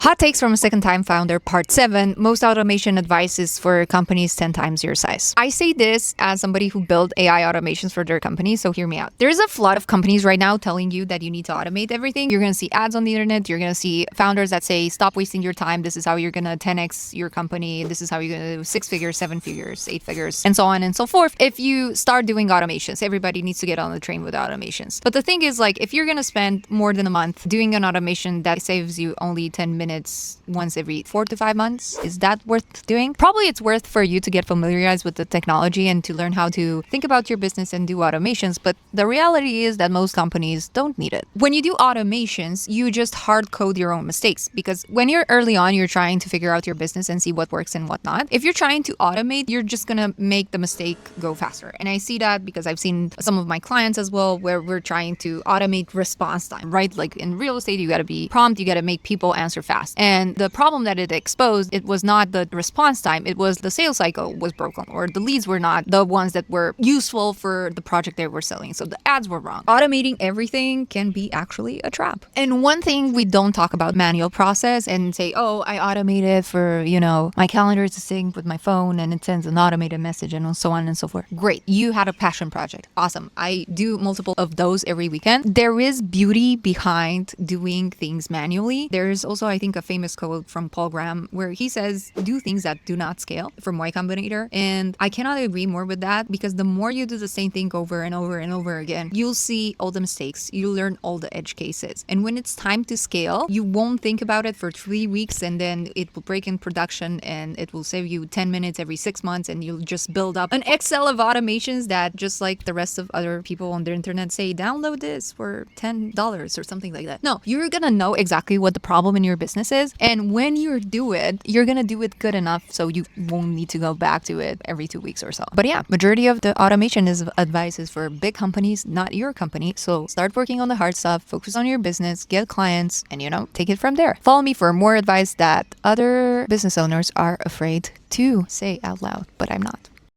Hot takes from a second-time founder, part 7, most automation advice is for companies 10 times your size. I say this as somebody who built AI automations for their company, so hear me out. There's a flood of companies right now telling you that you need to automate everything. You're going to see ads on the internet. You're going to see founders that say, stop wasting your time. This is how you're going to 10x your company. This is how you're going to do 6 figures, 7 figures, 8 figures, and so on and so forth. If you start doing automations, everybody needs to get on the train with automations. But the thing is, like, if you're going to spend more than a month doing an automation that saves you only 10 minutes once every 4 to 5 months, is that worth doing? Probably it's worth for you to get familiarized with the technology and to learn how to think about your business and do automations, but the reality is that most companies don't need it. When you do automations, you just hard code your own mistakes, because when you're early on, you're trying to figure out your business and see what works and what not. If you're trying to automate, you're just gonna make the mistake go faster. And I see that because I've seen some of my clients as well, where we're trying to automate response time, right? Like in real estate, you gotta be prompt, you gotta make people answer fast. And the problem that it exposed, it was not the response time, it was the sales cycle was broken, or the leads were not the ones that were useful for the project they were selling. So the ads were wrong. Automating everything can be actually a trap. And one thing we don't talk about, manual process, and say, oh, I automated for, my calendar to sync with my phone and it sends an automated message and so on and so forth. Great. You had a passion project. Awesome. I do multiple of those every weekend. There is beauty behind doing things manually. There's also, I think, a famous quote from Paul Graham where he says, do things that do not scale, from Y Combinator. And I cannot agree more with that, because the more you do the same thing over and over and over again, you'll see all the mistakes, you learn all the edge cases. And when it's time to scale, you won't think about it for 3 weeks and then it will break in production and it will save you 10 minutes every 6 months, and you'll just build up an Excel of automations that, just like the rest of other people on the internet, say, download this for $10 or something like that. No, you're gonna know exactly what the problem in your business is, and when you do it, you're gonna do it good enough so you won't need to go back to it every 2 weeks or so. But yeah, majority of the automation advice is for big companies, not your company. So start working on the hard stuff, focus on your business, get clients, and take it from there. Follow me for more advice that other business owners are afraid to say out loud, but I'm not.